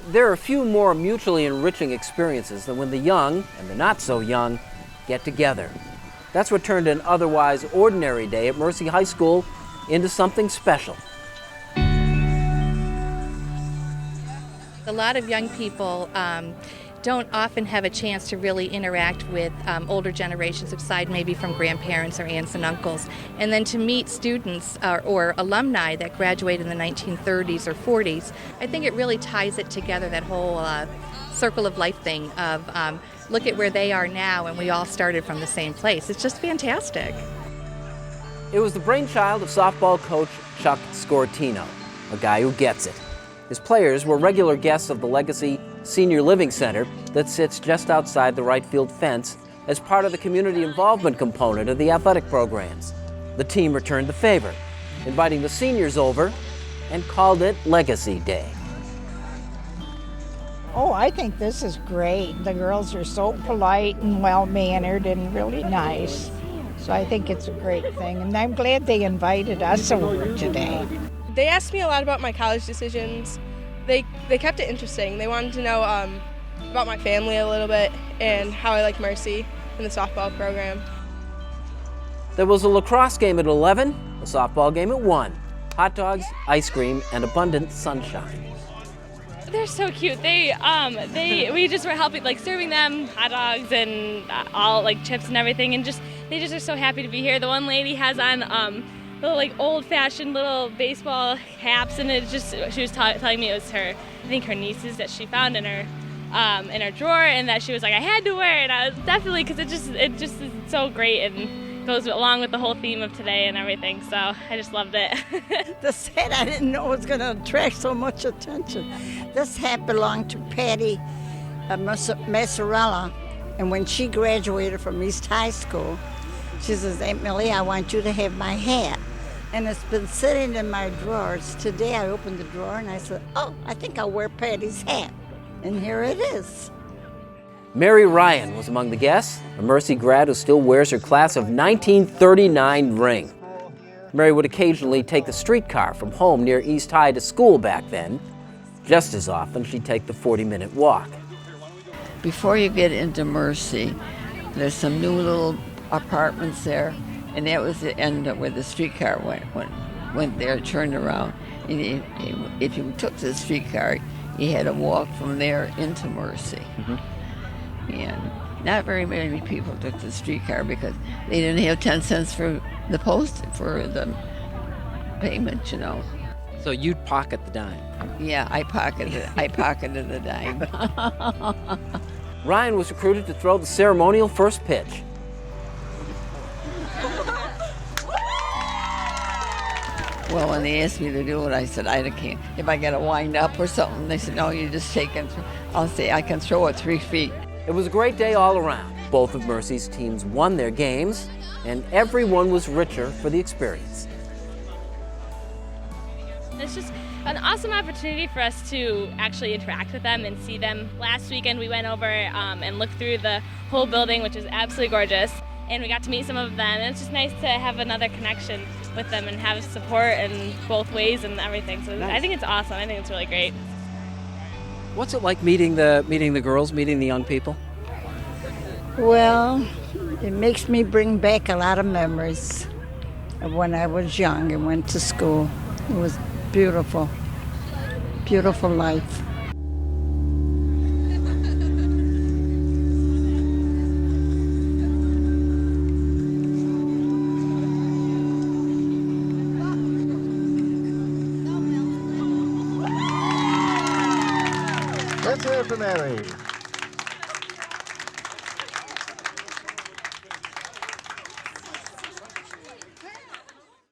There are few more mutually enriching experiences than when the young and the not so young get together. That's what turned an otherwise ordinary day at Mercy High School into something special. A lot of young people don't often have a chance to really interact with older generations aside maybe from grandparents or aunts and uncles. And then to meet students or alumni that graduated in the 1930s or 40s, I think it really ties it together, that whole circle of life thing of look at where they are now and we all started from the same place. It's just fantastic. It was the brainchild of softball coach Chuck Scortino, a guy who gets it. His players were regular guests of the Legacy Senior Living Center that sits just outside the right field fence as part of the community involvement component of the athletic programs. The team returned the favor, inviting the seniors over and called it Legacy Day. Oh, I think this is great. The girls are so polite and well-mannered and really nice. So I think it's a great thing, and I'm glad they invited us over today. They asked me a lot about my college decisions. They kept it interesting. They wanted to know about my family a little bit and how I like Mercy and the softball program. There was a lacrosse game at 11, a softball game at 1. Hot dogs, ice cream, and abundant sunshine. They're so cute. We just were helping, like serving them hot dogs and all like chips and everything, and they just are so happy to be here. The one lady has on little like old-fashioned little baseball caps, and she was telling me it was I think her nieces that she found in her drawer, and that she was like, I had to wear it. I was definitely, because it just is so great and goes along with the whole theme of today and everything. So I just loved it. This hat, I didn't know it was going to attract so much attention. This hat belonged to Patty Massarella, and when she graduated from East High School, she says, Aunt Millie, I want you to have my hat. And it's been sitting in my drawers. Today I opened the drawer and I said, oh, I think I'll wear Patty's hat. And here it is. Mary Ryan was among the guests, a Mercy grad who still wears her class of 1939 ring. Mary would occasionally take the streetcar from home near East High to school back then. Just as often, she'd take the 40-minute walk. Before you get into Mercy, there's some new little apartments there, and that was the end where the streetcar went there, turned around. And if you took the streetcar, you had to walk from there into Mercy. Mm-hmm. And not very many people took the streetcar because they didn't have 10 cents for the the payment, you know. So you'd pocket the dime? Yeah, I pocketed the dime. Ryan was recruited to throw the ceremonial first pitch. Well, when they asked me to do it, I said, I can't. If I got to wind up or something, they said, no, you just take it. I'll say, I can throw it 3 feet. It was a great day all around. Both of Mercy's teams won their games, and everyone was richer for the experience. It's just an awesome opportunity for us to actually interact with them and see them. Last weekend we went over and looked through the whole building, which is absolutely gorgeous, and we got to meet some of them, and it's just nice to have another connection with them and have support in both ways and everything. So nice. I think it's awesome. I think it's really great. What's it like meeting the girls, meeting the young people? Well, it makes me bring back a lot of memories of when I was young and went to school. It was beautiful, beautiful life. Let's hear from Mary.